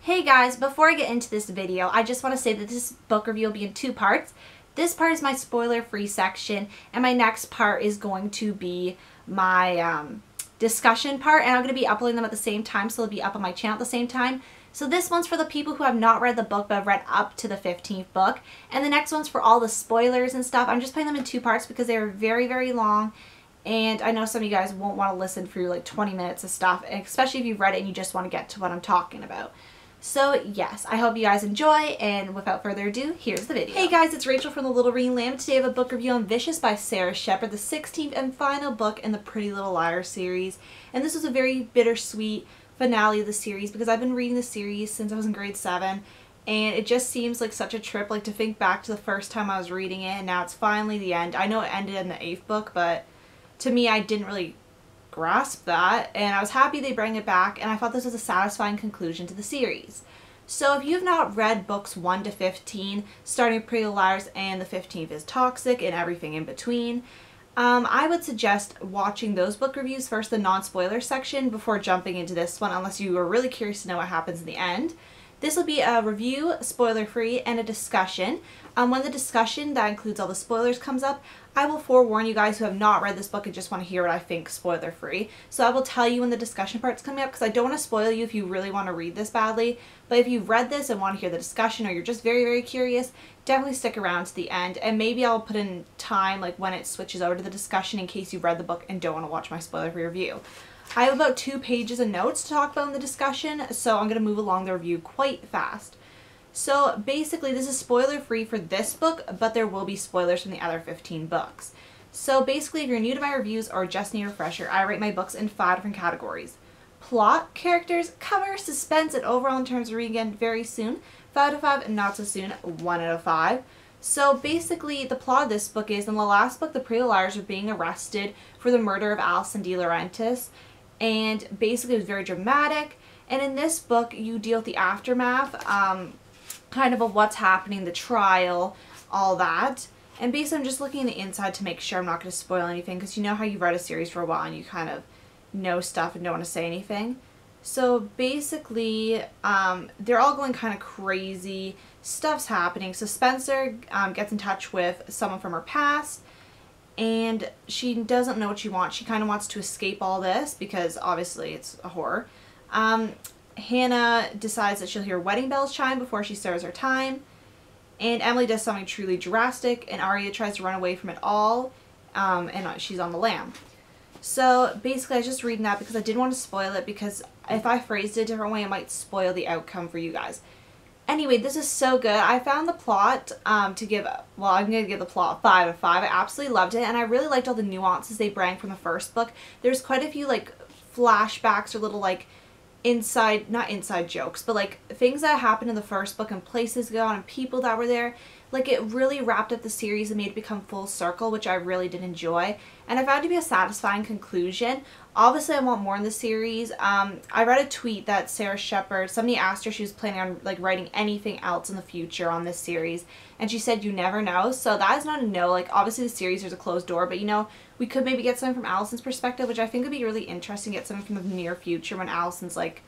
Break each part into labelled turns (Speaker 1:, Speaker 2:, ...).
Speaker 1: Hey guys, before I get into this video, I just want to say that this book review will be in two parts. This part is my spoiler-free section, and my next part is going to be my discussion part, and I'm going to be uploading them at the same time, so they'll be up on my channel at the same time. So this one's for the people who have not read the book but have read up to the 15th book, and the next one's for all the spoilers and stuff. I'm just putting them in two parts because they are very, very long, and I know some of you guys won't want to listen through like 20 minutes of stuff, especially if you've read it and you just want to get to what I'm talking about. So yes, I hope you guys enjoy, and without further ado, here's the video. Hey guys, it's Rachel from The Little Green Lamb. Today I have a book review on Vicious by Sara Shepard, the 16th and final book in the Pretty Little Liars series. And this was a very bittersweet finale of the series because I've been reading the series since I was in grade 7, and it just seems like such a trip, like to think back to the first time I was reading it, and now it's finally the end. I know it ended in the 8th book, but to me I didn't really grasp that, and I was happy they bring it back, and I thought this was a satisfying conclusion to the series. So if you have not read books 1 to 15, starting with Pretty Little Liars and the 15th is Toxic and everything in between, I would suggest watching those book reviews first, the non-spoiler section, before jumping into this one, unless you are really curious to know what happens in the end. This will be a review, spoiler-free, and a discussion. When the discussion that includes all the spoilers comes up, I will forewarn you guys who have not read this book and just want to hear what I think spoiler-free. So I will tell you when the discussion part's coming up, because I don't want to spoil you if you really want to read this badly. But if you've read this and want to hear the discussion, or you're just very, very curious, definitely stick around to the end. And maybe I'll put in time like when it switches over to the discussion in case you've read the book and don't want to watch my spoiler-free review. I have about 2 pages of notes to talk about in the discussion, so I'm going to move along the review quite fast. So basically this is spoiler free for this book, but there will be spoilers from the other 15 books. So basically if you're new to my reviews or just need a refresher, I rate my books in 5 different categories. Plot, characters, cover, suspense, and overall in terms of reading again very soon, 5 out of 5, and not so soon, 1 out of 5. So basically the plot of this book is, in the last book the Pretty Little Liars are being arrested for the murder of Alison De Laurentiis, and basically it was very dramatic, and in this book you deal with the aftermath, kind of what's happening, the trial, all that. And basically I'm just looking at the inside to make sure I'm not going to spoil anything, because you know how you've read a series for a while and you kind of know stuff and don't want to say anything. So basically they're all going kind of crazy, stuff's happening. So Spencer gets in touch with someone from her past, and she doesn't know what she wants. She kind of wants to escape all this because obviously it's a horror. Hannah decides that she'll hear wedding bells chime before she serves her time, and Emily does something truly drastic, and Arya tries to run away from it all, and she's on the lam. So basically I was just reading that because I didn't want to spoil it, because if I phrased it a different way it might spoil the outcome for you guys. Anyway, this is so good. I found the plot to give, well, I'm going to give the plot 5 out of 5. I absolutely loved it, and I really liked all the nuances they bring from the first book. There's quite a few like flashbacks or little like not inside jokes, but like things that happened in the first book and places go on and people that were there. Like it really wrapped up the series and made it become full circle, which I really did enjoy, and I found it to be a satisfying conclusion. Obviously I want more in the series. I read a tweet that Sara Shepard, somebody asked her if she was planning on like writing anything else in the future on this series, and she said you never know. So that is not a no. Like obviously the series there's a closed door, but you know, we could maybe get something from Alison's perspective, which I think would be really interesting, get something from the near future when Alison's like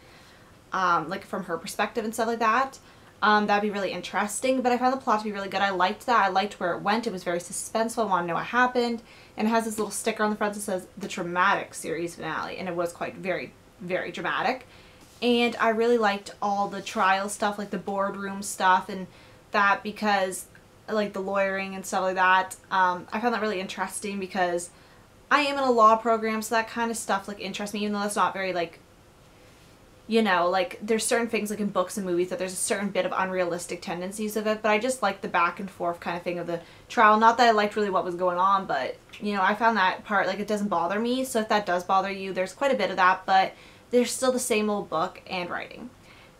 Speaker 1: from her perspective and stuff like that. That'd be really interesting, but I found the plot to be really good. I liked that. I liked where it went. It was very suspenseful. I want to know what happened. And it has this little sticker on the front that says the dramatic series finale, and it was quite very, very dramatic. And I really liked all the trial stuff, like the boardroom stuff and that, because like the lawyering and stuff like that. I found that really interesting because I am in a law program, so that kind of stuff like interests me, even though that's not very like, you know, like there's certain things like in books and movies that there's a certain bit of unrealistic tendencies of it, but I just like the back and forth kind of thing of the trial. Not that I liked really what was going on, but you know, I found that part, like, it doesn't bother me. So if that does bother you, there's quite a bit of that, but there's still the same old book and writing.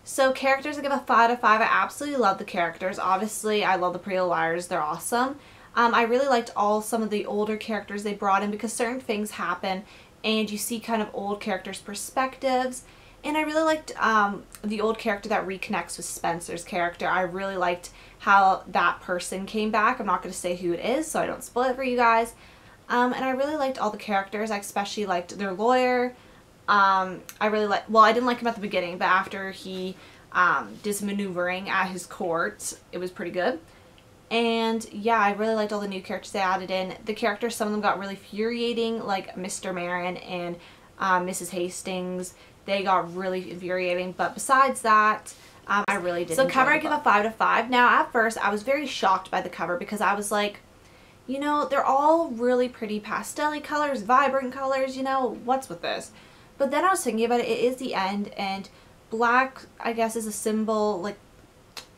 Speaker 1: So characters, I give a 5 out of 5. I absolutely love the characters. Obviously I love the Pretty Little Liars, they're awesome. I really liked some of the older characters they brought in, because certain things happen and you see kind of old characters' perspectives. And I really liked the old character that reconnects with Spencer's character. I really liked how that person came back. I'm not going to say who it is, so I don't spoil it for you guys. And I really liked all the characters. I especially liked their lawyer. I really like, well, I didn't like him at the beginning, but after he did some maneuvering at his court, it was pretty good. And yeah, I really liked all the new characters they added in. The characters, some of them got really infuriating, like Mr. Marin and Mrs. Hastings. They got really infuriating, but besides that, I really did. So cover, I give a 5 out of 5. Now, at first, I was very shocked by the cover because I was like, you know, they're all really pretty pastel-y colors, vibrant colors, you know, what's with this? But then I was thinking about it, it is the end, and black, I guess, is a symbol, like,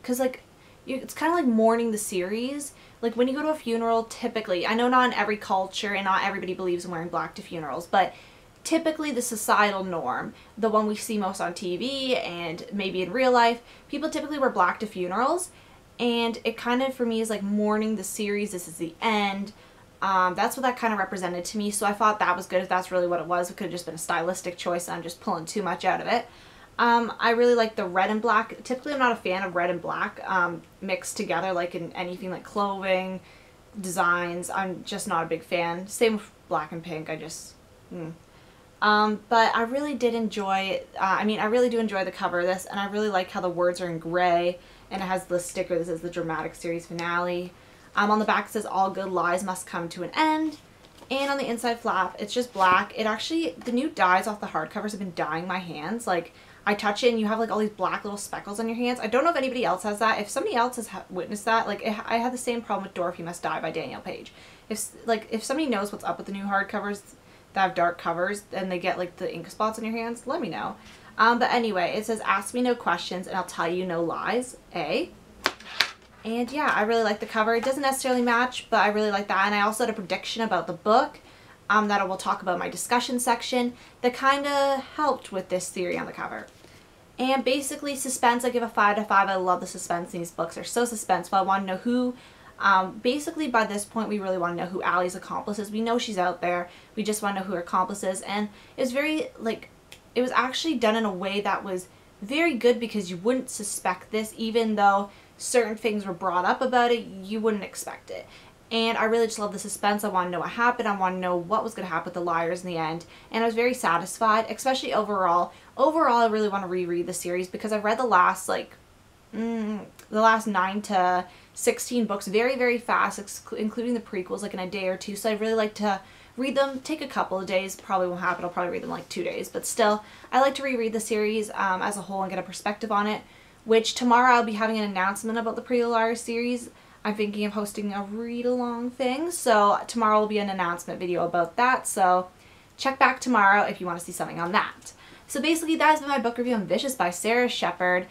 Speaker 1: because, like, it's kind of like mourning the series. Like, when you go to a funeral, typically, I know not in every culture and not everybody believes in wearing black to funerals, but typically the societal norm, the one we see most on TV and maybe in real life, people typically wear black to funerals, and it kind of, for me, is like mourning the series. This is the end. That's what that kind of represented to me, so I thought that was good. If that's really what it was, it could have just been a stylistic choice and I'm just pulling too much out of it. I really like the red and black. Typically I'm not a fan of red and black mixed together, like in anything like clothing, designs. I'm just not a big fan. Same with black and pink. I just... but I really did enjoy, I really do enjoy the cover of this, and I really like how the words are in gray, and it has the sticker that says the dramatic series finale. On the back it says all good lies must come to an end, and on the inside flap it's just black. It actually, the new dyes off the hardcovers have been dyeing my hands. Like, I touch it and you have like all these black little speckles on your hands. I don't know if anybody else has that. If somebody else has witnessed that, like, I had the same problem with Dorothy Must Die by Danielle Page. If somebody knows what's up with the new hardcovers that have dark covers and they get like the ink spots on your hands, let me know. But anyway, it says ask me no questions and I'll tell you no lies, A. And yeah, I really like the cover. It doesn't necessarily match, but I really like that. And I also had a prediction about the book that I will talk about in my discussion section that kind of helped with this theory on the cover. And basically, suspense, I give a 5 out of 5. I love the suspense in these books. They're so suspenseful. I want to know who, basically by this point, we really want to know who Allie's accomplice is. We know she's out there. We just want to know who her accomplice is. And it was very, like, it was actually done in a way that was very good because you wouldn't suspect this, even though certain things were brought up about it, you wouldn't expect it. And I really just love the suspense. I want to know what happened. I want to know what was going to happen with the liars in the end. And I was very satisfied, especially overall. Overall, I really want to reread the series because I've read the last, like, the last 9 to 16 books very, very fast, including the prequels, like in a day or two. So I'd really like to read them, take a couple of days. Probably won't happen. I'll probably read them in like 2 days. But still, I like to reread the series as a whole and get a perspective on it, which tomorrow I'll be having an announcement about the Pretty Little Liars series. I'm thinking of hosting a read-along thing, so tomorrow will be an announcement video about that, so check back tomorrow if you want to see something on that. So basically that has been my book review on Vicious by Sara Shepard,